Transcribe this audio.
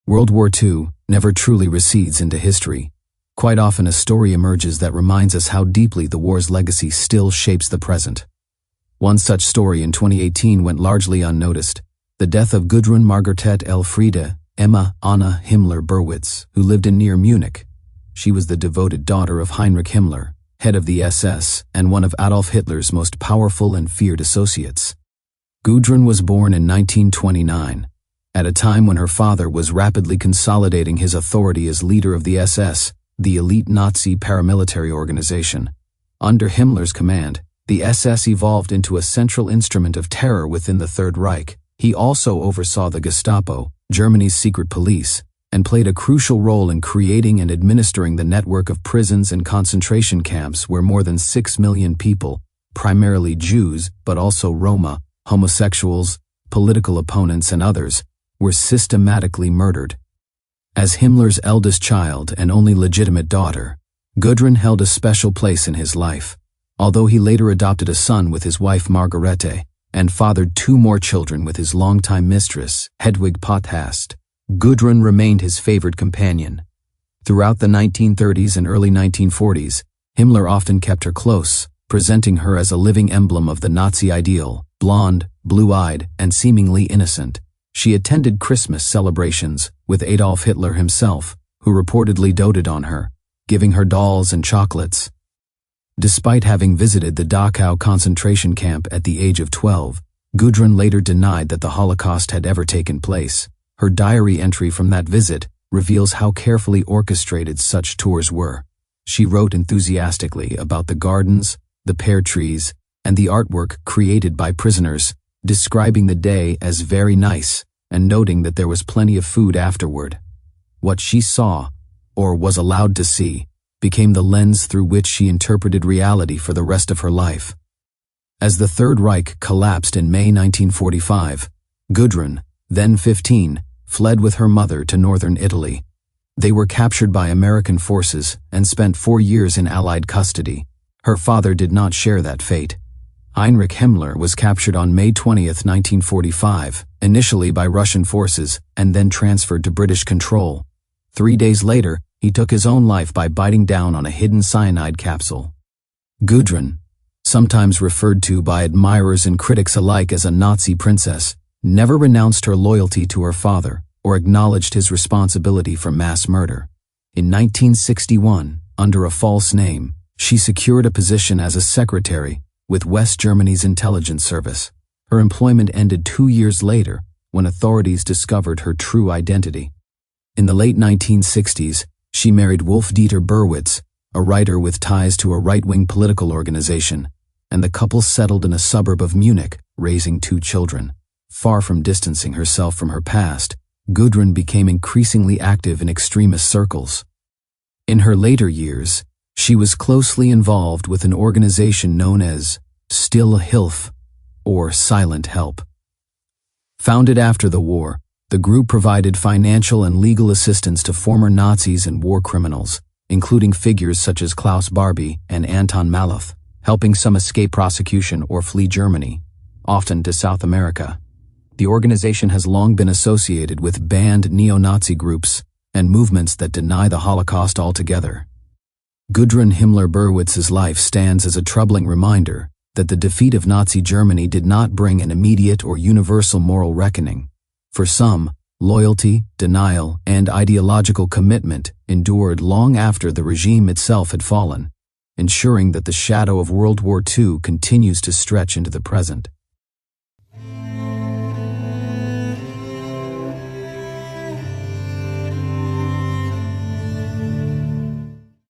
World War II never truly recedes into history. Quite often a story emerges that reminds us how deeply the war's legacy still shapes the present. One such story in 2018 went largely unnoticed: the death of Gudrun Margarete Elfriede Emma Anna Himmler Burwitz, who lived in near Munich. She was the devoted daughter of Heinrich Himmler, head of the SS and one of Adolf Hitler's most powerful and feared associates. Gudrun was born in 1929, at a time when her father was rapidly consolidating his authority as leader of the SS, the elite Nazi paramilitary organization. Under Himmler's command, the SS evolved into a central instrument of terror within the Third Reich. He also oversaw the Gestapo, Germany's secret police, and played a crucial role in creating and administering the network of prisons and concentration camps where more than 6 million people, primarily Jews but also Roma, homosexuals, political opponents and others, were systematically murdered. As Himmler's eldest child and only legitimate daughter, Gudrun held a special place in his life, although he later adopted a son with his wife Margarete and fathered 2 more children with his longtime mistress, Hedwig Potthast. Gudrun remained his favored companion. Throughout the 1930s and early 1940s, Himmler often kept her close, presenting her as a living emblem of the Nazi ideal: blonde, blue-eyed, and seemingly innocent. She attended Christmas celebrations with Adolf Hitler himself, who reportedly doted on her, giving her dolls and chocolates. Despite having visited the Dachau concentration camp at the age of 12, Gudrun later denied that the Holocaust had ever taken place. Her diary entry from that visit reveals how carefully orchestrated such tours were. She wrote enthusiastically about the gardens, the pear trees, and the artwork created by prisoners, describing the day as very nice and noting that there was plenty of food afterward. What she saw, or was allowed to see, became the lens through which she interpreted reality for the rest of her life. As the Third Reich collapsed in May 1945, Gudrun, then 15, fled with her mother to northern Italy. They were captured by American forces and spent 4 years in Allied custody. Her father did not share that fate. Heinrich Himmler was captured on May 20, 1945, initially by Russian forces and then transferred to British control. 3 days later, he took his own life by biting down on a hidden cyanide capsule. Gudrun, sometimes referred to by admirers and critics alike as a Nazi princess, never renounced her loyalty to her father or acknowledged his responsibility for mass murder. In 1961, under a false name, she secured a position as a secretary with West Germany's intelligence service. Her employment ended 2 years later when authorities discovered her true identity. In the late 1960s, she married Wolf-Dieter Burwitz, a writer with ties to a right-wing political organization, and the couple settled in a suburb of Munich, raising 2 children. Far from distancing herself from her past, Gudrun became increasingly active in extremist circles. In her later years, she was closely involved with an organization known as Stille Hilfe, or Silent Help. Founded after the war, the group provided financial and legal assistance to former Nazis and war criminals, including figures such as Klaus Barbie and Anton Maloth, helping some escape prosecution or flee Germany, often to South America. The organization has long been associated with banned neo-Nazi groups and movements that deny the Holocaust altogether. Gudrun Himmler Burwitz's life stands as a troubling reminder that the defeat of Nazi Germany did not bring an immediate or universal moral reckoning. For some, loyalty, denial, and ideological commitment endured long after the regime itself had fallen, ensuring that the shadow of World War II continues to stretch into the present.